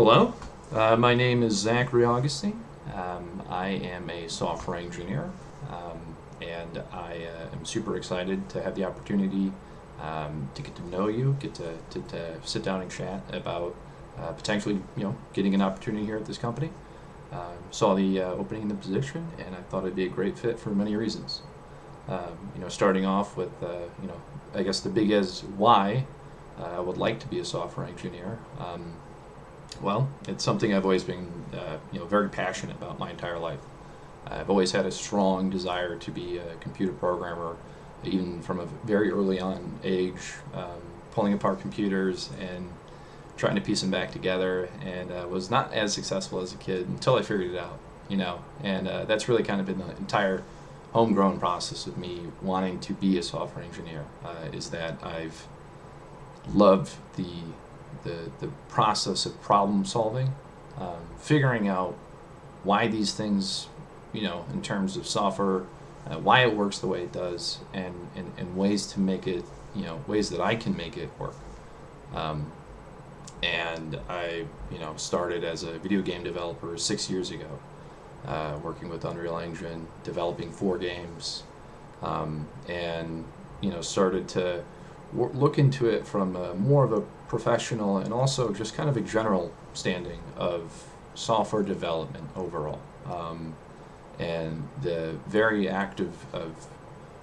Hello, my name is Zachary Augustine. I am a software engineer, and I am super excited to have the opportunity to get to know you, get to sit down and chat about potentially, getting an opportunity here at this company. Saw the opening in the position, and I thought it'd be a great fit for many reasons. Starting off with, I guess the big as why I would like to be a software engineer. Well, it's something I've always been, very passionate about my entire life. I've always had a strong desire to be a computer programmer, even from a very early on age, pulling apart computers and trying to piece them back together, and was not as successful as a kid until I figured it out, and that's really kind of been the entire homegrown process of me wanting to be a software engineer, is that I've loved the process of problem solving, figuring out why these things, in terms of software, why it works the way it does, and ways to make it, ways that I can make it work. And I, started as a video game developer 6 years ago, working with Unreal Engine, developing 4 games, and started to look into it from more of a professional and also just kind of a general standing of software development overall, and the very active of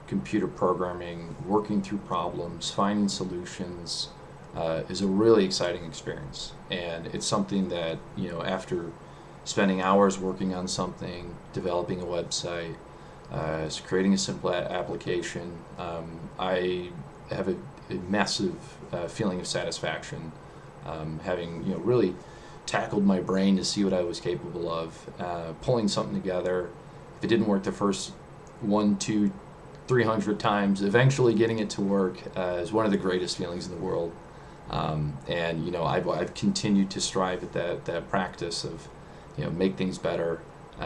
computer programming, working through problems, finding solutions, is a really exciting experience. And it's something that, after spending hours working on something, developing a website, creating a simple application, I have a massive feeling of satisfaction, having really tackled my brain to see what I was capable of, pulling something together. If it didn't work the first 1, 2, 300 times, eventually getting it to work is one of the greatest feelings in the world. And I've continued to strive at that practice of make things better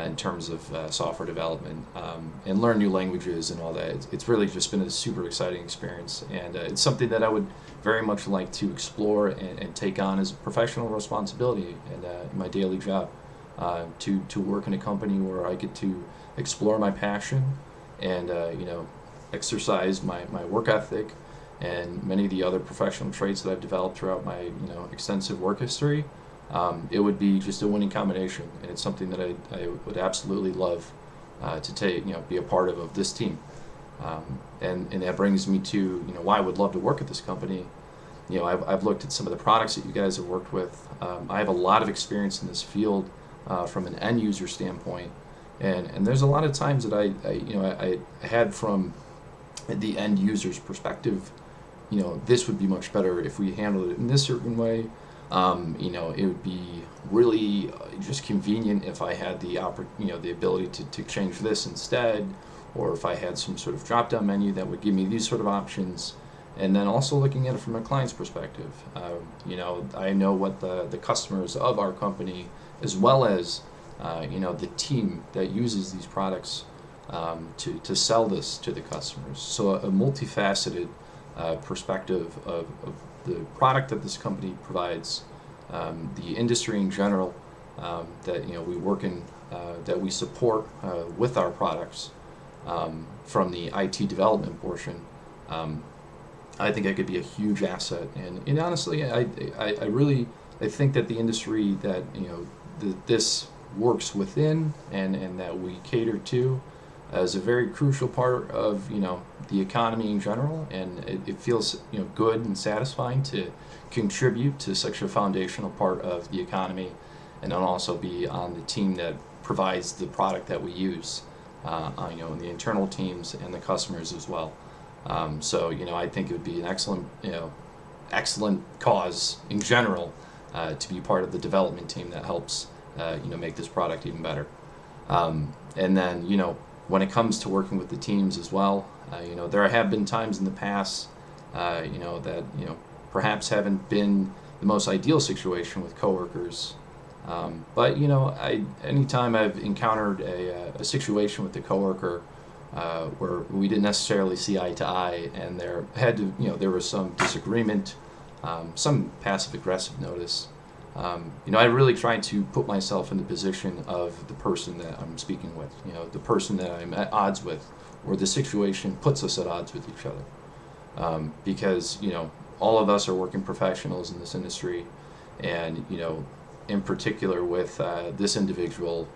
in terms of software development, and learn new languages and all that. It's really just been a super exciting experience, and it's something that I would very much like to explore and take on as a professional responsibility and in my daily job, to work in a company where I get to explore my passion and exercise my work ethic and many of the other professional traits that I've developed throughout my extensive work history. It would be just a winning combination, and it's something that I would absolutely love to take, be a part of this team. And that brings me to why I would love to work at this company. I've looked at some of the products that you guys have worked with. I have a lot of experience in this field from an end user standpoint, and there's a lot of times that I had from the end user's perspective. This would be much better if we handled it in this certain way. It would be really just convenient if I had the ability to change this instead, or if I had some sort of drop-down menu that would give me these sort of options. And then also looking at it from a client's perspective, I know what the customers of our company, as well as the team that uses these products, to sell this to the customers. So a multifaceted perspective of the product that this company provides, the industry in general, that we work in, that we support with our products, from the IT development portion. I think I could be a huge asset, and honestly, I really think that the industry that this works within and that we cater to is a very crucial part of the economy in general, and it feels good and satisfying to contribute to such a foundational part of the economy, and then also be on the team that provides the product that we use, in the internal teams and the customers as well. So I think it would be an excellent cause in general, to be part of the development team that helps make this product even better. And then when it comes to working with the teams as well, there have been times in the past, that perhaps haven't been the most ideal situation with coworkers. But anytime I've encountered a situation with a coworker where we didn't necessarily see eye to eye, and there was some disagreement, some passive aggressive notice, I really try to put myself in the position of the person that I'm speaking with, the person that I'm at odds with, or the situation puts us at odds with each other. Because, all of us are working professionals in this industry, and, in particular with this individual,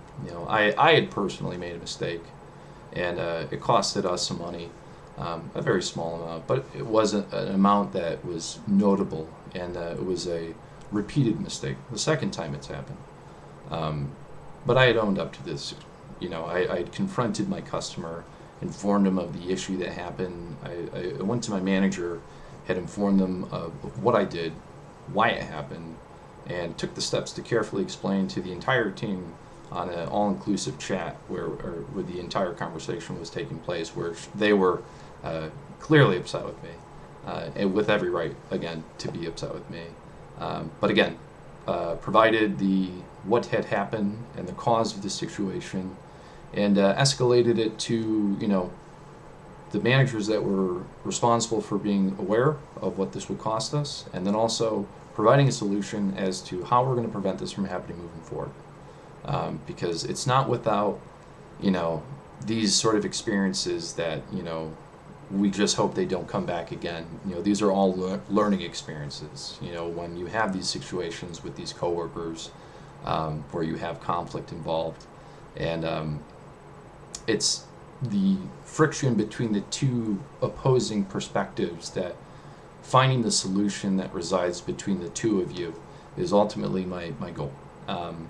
I had personally made a mistake, and it costed us some money, a very small amount, but it wasn't an amount that was notable, and it was a repeated mistake. The second time it's happened. But I had owned up to this. I had confronted my customer, informed him of the issue that happened. I went to my manager, had informed them of what I did, why it happened, and took the steps to carefully explain to the entire team on an all-inclusive chat where the entire conversation was taking place, where they were clearly upset with me, and with every right, again, to be upset with me. But again, provided what had happened and the cause of the situation, and escalated it to the managers that were responsible for being aware of what this would cost us, and then also providing a solution as to how we're going to prevent this from happening moving forward. Because it's not without these sort of experiences that we just hope they don't come back again. These are all learning experiences. When you have these situations with these coworkers, where you have conflict involved, and it's the friction between the two opposing perspectives that finding the solution that resides between the two of you is ultimately my goal.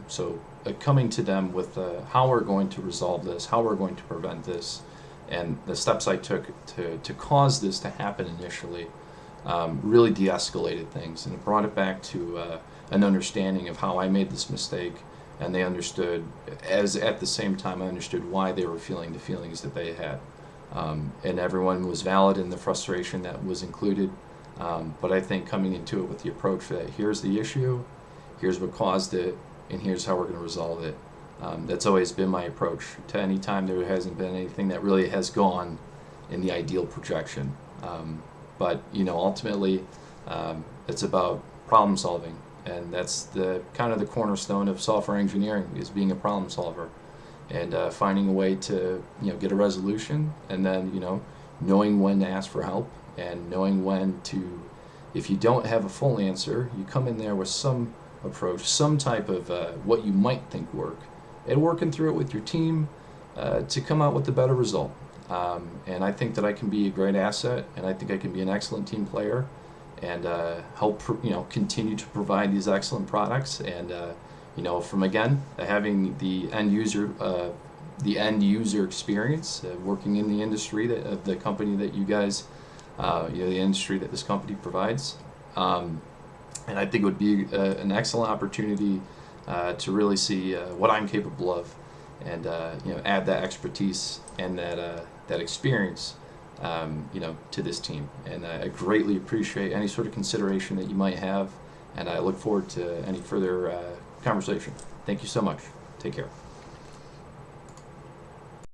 So coming to them with how we're going to resolve this, how we're going to prevent this, and the steps I took to cause this to happen initially really de-escalated things, and it brought it back to an understanding of how I made this mistake, and they understood, as at the same time I understood why they were feeling the feelings that they had. And everyone was valid in the frustration that was included, but I think coming into it with the approach that here's the issue, here's what caused it, and here's how we're going to resolve it. That's always been my approach to any time there hasn't been anything that really has gone in the ideal projection. But ultimately, it's about problem solving, and that's the kind of the cornerstone of software engineering, is being a problem solver, and finding a way to get a resolution, and then knowing when to ask for help, and knowing when to, if you don't have a full answer, you come in there with some approach, some type of what you might think work, and working through it with your team to come out with a better result. And I think that I can be a great asset, and I think I can be an excellent team player, and help continue to provide these excellent products. And from again having the end user experience, working in the industry of the company that you guys, the industry that this company provides. And I think it would be an excellent opportunity to really see what I'm capable of, and add that expertise and that experience, to this team. And I greatly appreciate any sort of consideration that you might have, and I look forward to any further conversation. Thank you so much. Take care.